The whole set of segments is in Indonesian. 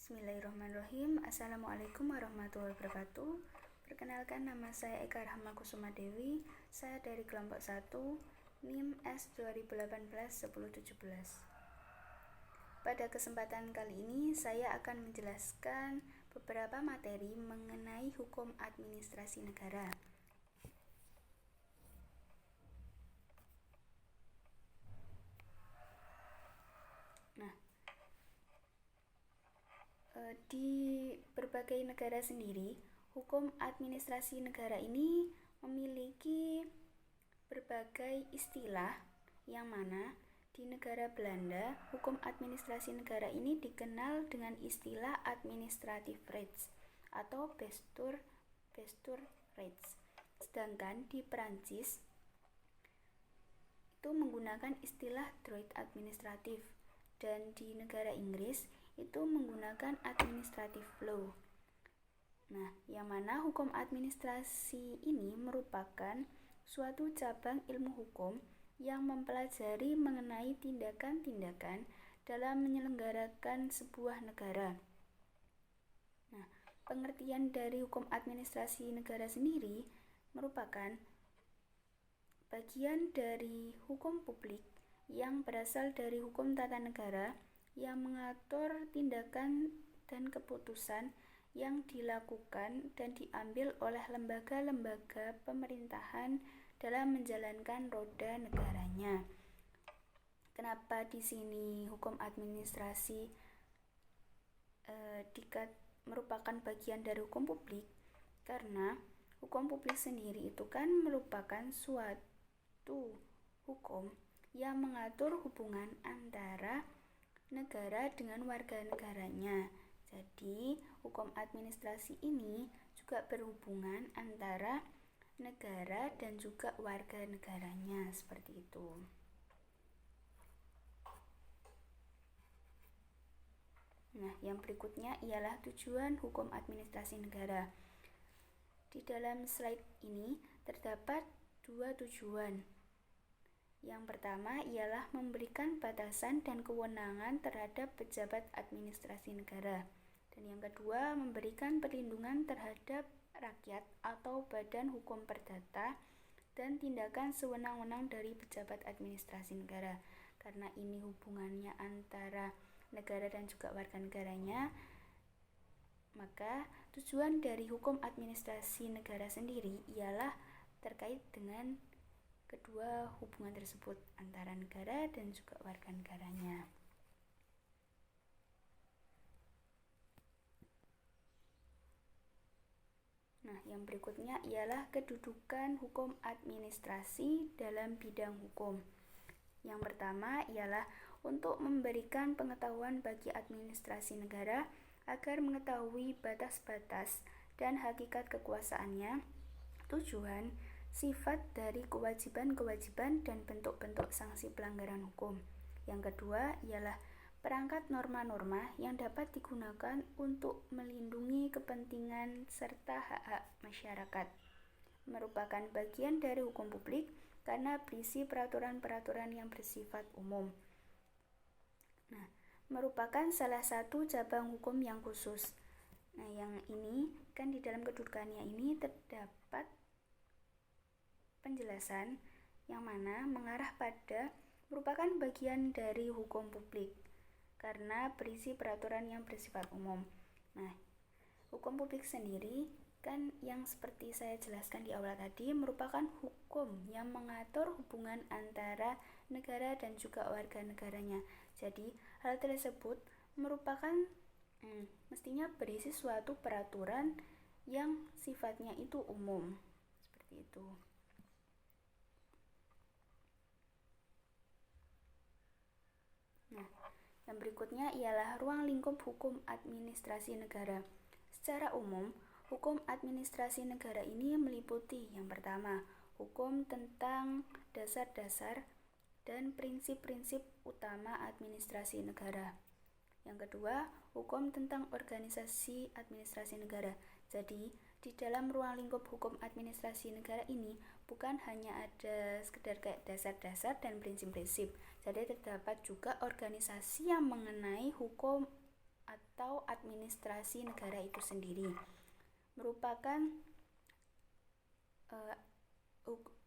Bismillahirrahmanirrahim. Assalamualaikum warahmatullahi wabarakatuh. Perkenalkan, nama saya Eka Rahma Kusuma Dewi. Saya dari kelompok 1 NIM S 2018-1017. Pada kesempatan kali ini saya akan menjelaskan beberapa materi mengenai hukum administrasi negara. Di berbagai negara sendiri, hukum administrasi negara ini memiliki berbagai istilah, yang mana di negara Belanda, hukum administrasi negara ini dikenal dengan istilah administrative rights atau Bestuurrecht. Sedangkan di Perancis itu menggunakan istilah droit administratif, dan di negara Inggris itu menggunakan administrative law. Yang mana hukum administrasi ini merupakan suatu cabang ilmu hukum yang mempelajari mengenai tindakan-tindakan dalam menyelenggarakan sebuah negara. Pengertian dari hukum administrasi negara sendiri merupakan bagian dari hukum publik yang berasal dari hukum tata negara yang mengatur tindakan dan keputusan yang dilakukan dan diambil oleh lembaga-lembaga pemerintahan dalam menjalankan roda negaranya. Kenapa di sini hukum administrasi merupakan bagian dari hukum publik? Karena hukum publik sendiri itu kan merupakan suatu hukum yang mengatur hubungan antara negara dengan warga negaranya. Jadi, hukum administrasi ini juga berhubungan antara negara dan juga warga negaranya, seperti itu. Yang berikutnya ialah tujuan hukum administrasi negara. Di dalam slide ini terdapat dua tujuan. Yang pertama ialah memberikan batasan dan kewenangan terhadap pejabat administrasi negara. Dan yang kedua, memberikan perlindungan terhadap rakyat atau badan hukum perdata dan tindakan sewenang-wenang dari pejabat administrasi negara. Karena ini hubungannya antara negara dan juga warga negaranya, maka tujuan dari hukum administrasi negara sendiri ialah terkait dengan kedua hubungan tersebut antara negara dan juga warga negaranya. Yang berikutnya ialah kedudukan hukum administrasi dalam bidang hukum. Yang pertama ialah untuk memberikan pengetahuan bagi administrasi negara agar mengetahui batas-batas dan hakikat kekuasaannya, tujuan, sifat dari kewajiban-kewajiban dan bentuk-bentuk sanksi pelanggaran hukum. Yang kedua ialah perangkat norma-norma yang dapat digunakan untuk melindungi kepentingan serta hak-hak masyarakat. Merupakan bagian dari hukum publik karena berisi peraturan-peraturan yang bersifat umum. Merupakan salah satu cabang hukum yang khusus. Yang ini kan di dalam kedudukannya ini terdapat penjelasan yang mana mengarah pada merupakan bagian dari hukum publik karena berisi peraturan yang bersifat umum. Hukum publik sendiri kan yang seperti saya jelaskan di awal tadi merupakan hukum yang mengatur hubungan antara negara dan juga warga negaranya. Jadi hal tersebut merupakan mestinya berisi suatu peraturan yang sifatnya itu umum, seperti itu. Yang berikutnya ialah ruang lingkup hukum administrasi negara. Secara umum, hukum administrasi negara ini meliputi yang pertama, hukum tentang dasar-dasar dan prinsip-prinsip utama administrasi negara. Yang kedua, hukum tentang organisasi administrasi negara. Jadi, di dalam ruang lingkup hukum administrasi negara ini bukan hanya ada sekedar kayak dasar-dasar dan prinsip-prinsip. Jadi terdapat juga organisasi yang mengenai hukum atau administrasi negara itu sendiri.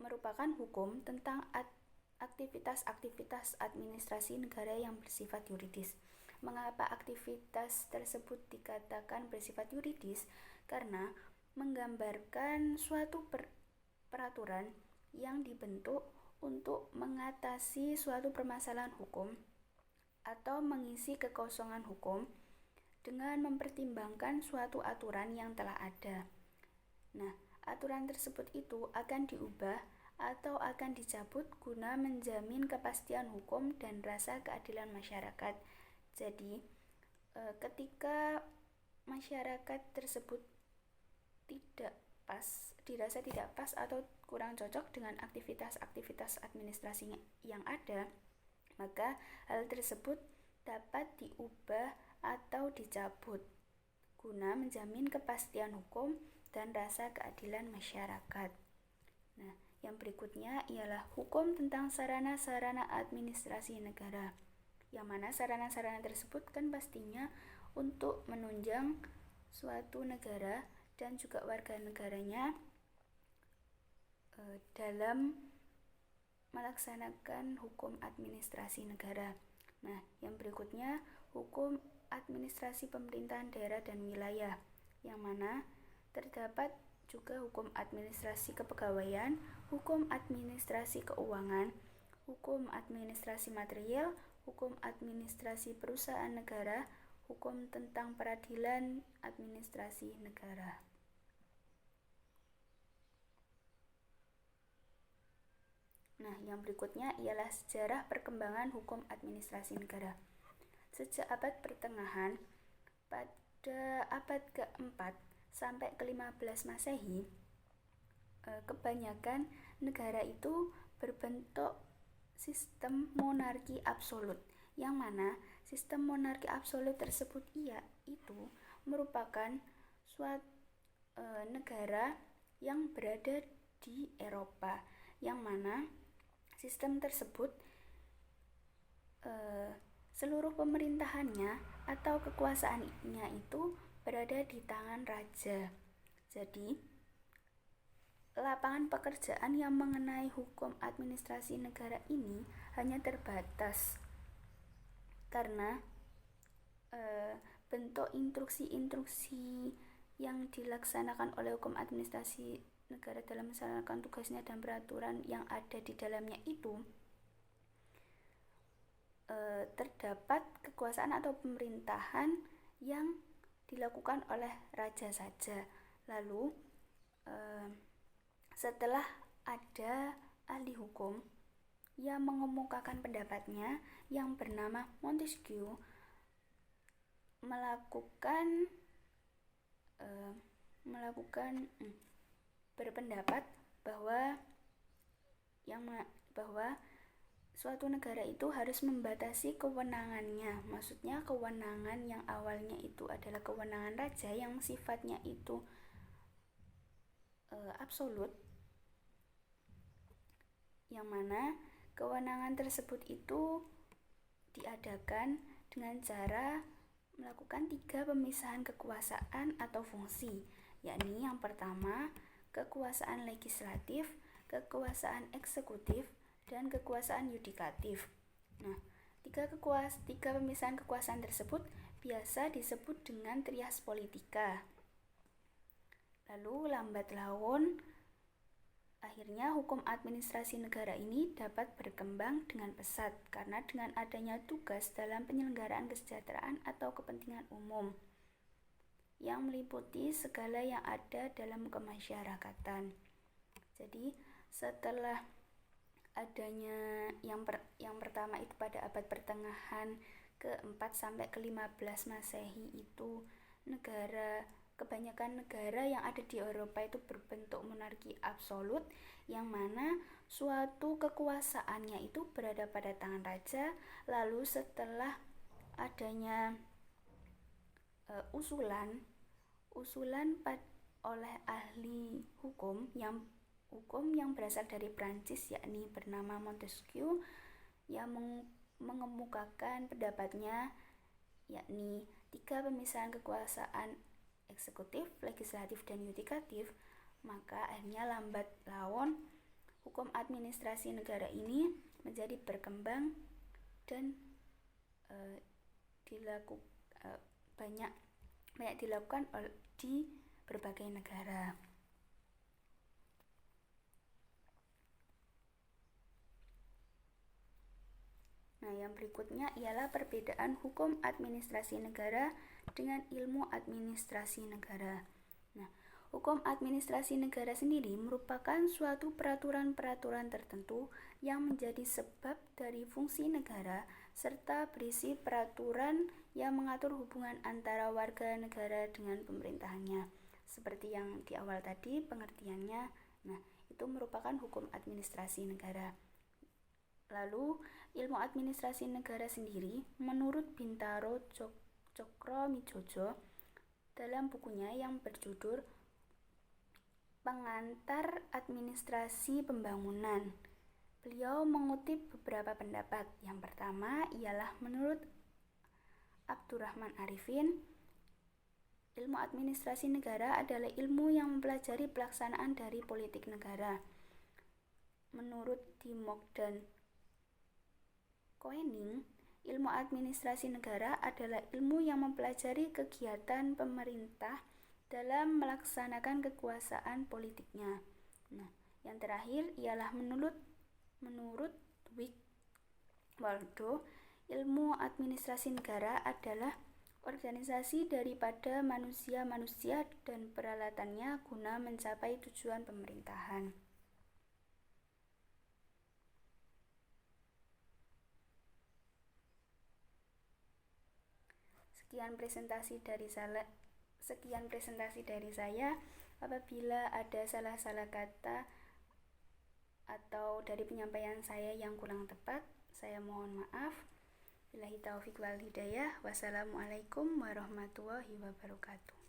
Merupakan hukum tentang aktivitas-aktivitas administrasi negara yang bersifat yuridis. Mengapa aktivitas tersebut dikatakan bersifat yuridis? Karena menggambarkan suatu peraturan yang dibentuk untuk mengatasi suatu permasalahan hukum atau mengisi kekosongan hukum dengan mempertimbangkan suatu aturan yang telah ada. Nah, aturan tersebut itu akan diubah atau akan dicabut guna menjamin kepastian hukum dan rasa keadilan masyarakat. Jadi, ketika masyarakat tersebut dirasa tidak pas atau kurang cocok dengan aktivitas-aktivitas administrasinya yang ada, maka hal tersebut dapat diubah atau dicabut guna menjamin kepastian hukum dan rasa keadilan masyarakat. Nah, yang berikutnya ialah hukum tentang sarana-sarana administrasi negara. Yang mana sarana-sarana tersebut kan pastinya untuk menunjang suatu negara dan juga warga negaranya dalam melaksanakan hukum administrasi negara. Nah, yang berikutnya hukum administrasi pemerintahan daerah dan wilayah, yang mana terdapat juga hukum administrasi kepegawaian, hukum administrasi keuangan, hukum administrasi material, hukum administrasi perusahaan negara, hukum tentang peradilan administrasi negara. Nah, yang berikutnya ialah sejarah perkembangan hukum administrasi negara. Sejak abad pertengahan, pada abad ke-4 sampai ke-15 Masehi, kebanyakan negara itu berbentuk sistem monarki absolut, yang mana sistem monarki absolut tersebut itu merupakan suatu negara yang berada di Eropa, yang mana sistem tersebut seluruh pemerintahannya atau kekuasaannya itu berada di tangan raja. Jadi, lapangan pekerjaan yang mengenai hukum administrasi negara ini hanya terbatas karena bentuk instruksi-instruksi yang dilaksanakan oleh hukum administrasi negara dalam melaksanakan tugasnya dan peraturan yang ada di dalamnya itu terdapat kekuasaan atau pemerintahan yang dilakukan oleh raja saja. Lalu setelah ada ahli hukum yang mengemukakan pendapatnya yang bernama Montesquieu berpendapat bahwa suatu negara itu harus membatasi kewenangannya. Maksudnya kewenangan yang awalnya itu adalah kewenangan raja yang sifatnya itu absolut, yang mana kewenangan tersebut itu diadakan dengan cara melakukan 3 pemisahan kekuasaan atau fungsi, yakni yang pertama kekuasaan legislatif, kekuasaan eksekutif, dan kekuasaan yudikatif. Nah, tiga pemisahan kekuasaan tersebut biasa disebut dengan trias politika. Lalu lambat laun akhirnya hukum administrasi negara ini dapat berkembang dengan pesat karena dengan adanya tugas dalam penyelenggaraan kesejahteraan atau kepentingan umum yang meliputi segala yang ada dalam kemasyarakatan. Jadi setelah adanya yang pertama itu pada abad pertengahan ke-4 sampai ke-15 Masehi itu kebanyakan negara yang ada di Eropa itu berbentuk monarki absolut, yang mana suatu kekuasaannya itu berada pada tangan raja. Lalu setelah adanya usulan oleh ahli hukum yang berasal dari Prancis, yakni bernama Montesquieu, yang mengemukakan pendapatnya, yakni 3 pemisahan kekuasaan eksekutif, legislatif, dan yudikatif, maka akhirnya lambat laun hukum administrasi negara ini menjadi berkembang dan banyak dilakukan di berbagai negara. Nah, yang berikutnya ialah perbedaan hukum administrasi negara dengan ilmu administrasi negara. Nah, hukum administrasi negara sendiri merupakan suatu peraturan-peraturan tertentu yang menjadi sebab dari fungsi negara serta berisi peraturan yang mengatur hubungan antara warga negara dengan pemerintahannya. Seperti yang di awal tadi pengertiannya, nah itu merupakan hukum administrasi negara. Lalu, ilmu administrasi negara sendiri menurut Bintaro Cokromijojo dalam bukunya yang berjudul Pengantar Administrasi Pembangunan, beliau mengutip beberapa pendapat. Yang pertama ialah menurut Abdurrahman Arifin, ilmu administrasi negara adalah ilmu yang mempelajari pelaksanaan dari politik negara. Menurut Dimok dan Koenig, ilmu administrasi negara adalah ilmu yang mempelajari kegiatan pemerintah dalam melaksanakan kekuasaan politiknya. Nah, yang terakhir ialah menurut Wickwaldo, ilmu administrasi negara adalah organisasi daripada manusia-manusia dan peralatannya guna mencapai tujuan pemerintahan. Sekian presentasi dari saya. Apabila ada salah-salah kata atau dari penyampaian saya yang kurang tepat, saya mohon maaf. Billahi taufiq wal hidayah. Wassalamualaikum warahmatullahi wabarakatuh.